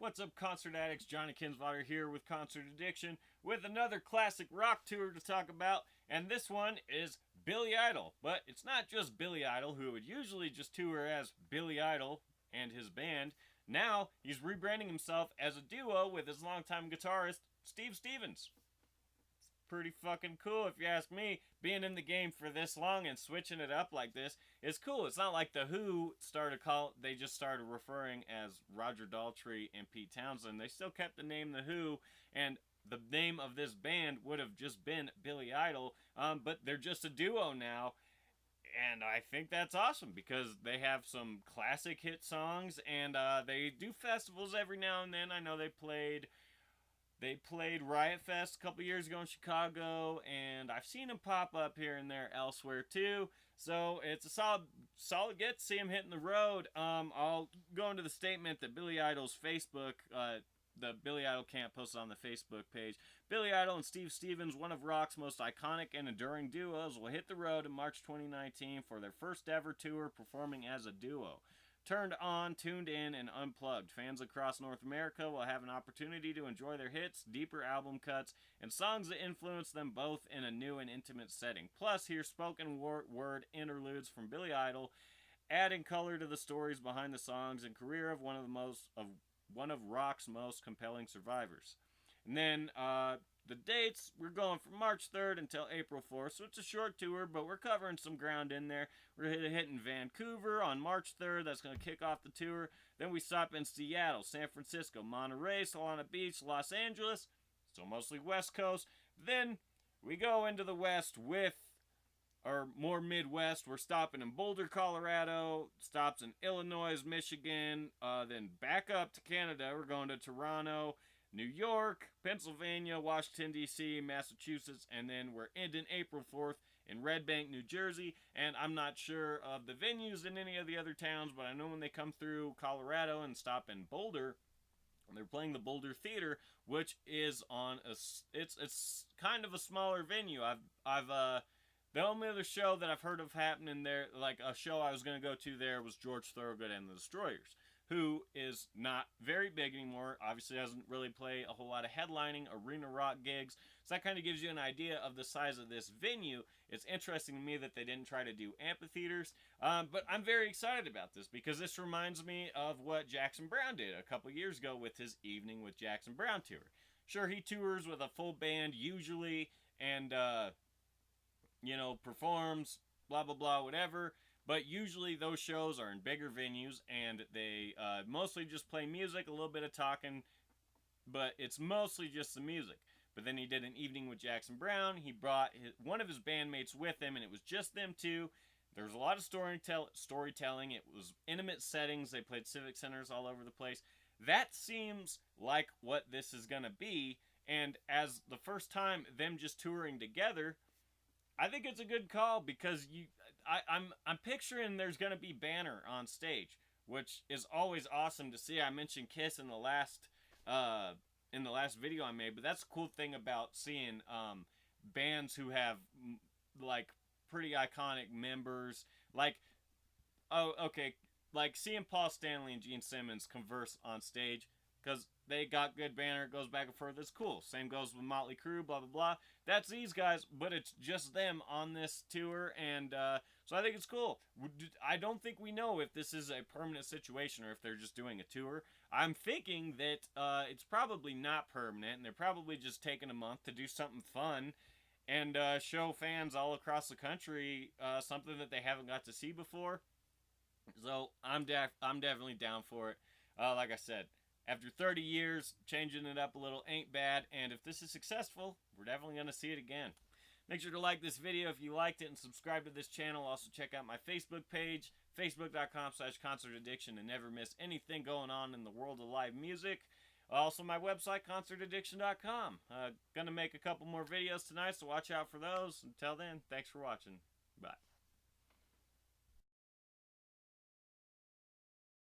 What's up, concert addicts? Johnny Kinswater here with Concert Addiction with another classic rock tour to talk about, and this one is Billy Idol. But it's not just Billy Idol, who would usually just tour as Billy Idol and his band. Now he's rebranding himself as a duo with his longtime guitarist, Steve Stevens. Pretty fucking cool if you ask me. Being in the game for this long and switching it up like this is cool. It's not like the Who they just started referring as Roger Daltrey and Pete Townsend. They still kept the name The Who, and the name of this band would have just been Billy Idol, but they're just a duo now. And I think that's awesome because they have some classic hit songs, and they do festivals every now and then. I know they played Riot Fest a couple years ago in Chicago, and I've seen them pop up here and there elsewhere too. So it's a solid get to see them hitting the road. I'll go into the statement that Billy Idol's Facebook, the Billy Idol camp posted on the Facebook page. Billy Idol and Steve Stevens, one of rock's most iconic and enduring duos, will hit the road in March 2019 for their first ever tour performing as a duo. Turned on, tuned in, and unplugged. Fans across North America will have an opportunity to enjoy their hits, deeper album cuts, and songs that influence them both in a new and intimate setting. Plus, hear spoken word interludes from Billy Idol, adding color to the stories behind the songs and career of one of rock's most compelling survivors. And then the dates, we're going from March 3rd until April 4th, so it's a short tour, but we're covering some ground in there. We're hitting Vancouver on March 3rd. That's going to kick off the tour. Then we stop in Seattle, San Francisco, Monterey, Solana Beach, Los Angeles, so mostly West Coast. Then we go into the West or more Midwest. We're stopping in Boulder, Colorado, stops in Illinois, Michigan, then back up to Canada. We're going to Toronto, New York, Pennsylvania, Washington, D.C., Massachusetts, and then we're ending April 4th in Red Bank, New Jersey. And I'm not sure of the venues in any of the other towns, but I know when they come through Colorado and stop in Boulder, they're playing the Boulder Theater, which is on it's kind of a smaller venue. The only other show that I've heard of happening there, like a show I was going to go to there, was George Thorogood and the Destroyers, who is not very big anymore. Obviously doesn't really play a whole lot of headlining arena rock gigs. So that kind of gives you an idea of the size of this venue. It's interesting to me that they didn't try to do amphitheaters. But I'm very excited about this because this reminds me of what Jackson Browne did a couple years ago with his Evening with Jackson Browne tour. Sure, he tours with a full band usually and, performs, blah, blah, blah, whatever. But usually those shows are in bigger venues, and they mostly just play music, a little bit of talking, but it's mostly just the music. But then he did an Evening with Jackson Browne. He brought one of his bandmates with him, and it was just them two. There was a lot of storytelling. It was intimate settings. They played civic centers all over the place. That seems like what this is going to be, and as the first time them just touring together, I think it's a good call because I'm picturing there's going to be Banner on stage, which is always awesome to see. I mentioned Kiss in the last video I made, but that's a cool thing about seeing bands who have like pretty iconic members, like seeing Paul Stanley and Gene Simmons converse on stage. Because they got good banner, it goes back and forth, it's cool. Same goes with Motley Crue, blah, blah, blah. That's these guys, but it's just them on this tour, and so I think it's cool. I don't think we know if this is a permanent situation or if they're just doing a tour. I'm thinking that it's probably not permanent, and they're probably just taking a month to do something fun and show fans all across the country something that they haven't got to see before. So I'm definitely down for it. Like I said, after 30 years, changing it up a little ain't bad, and if this is successful, we're definitely going to see it again. Make sure to like this video if you liked it and subscribe to this channel. Also check out my Facebook page, facebook.com/concertaddiction, and never miss anything going on in the world of live music. Also my website, concertaddiction.com. Gonna make a couple more videos tonight, so watch out for those. Until then, thanks for watching.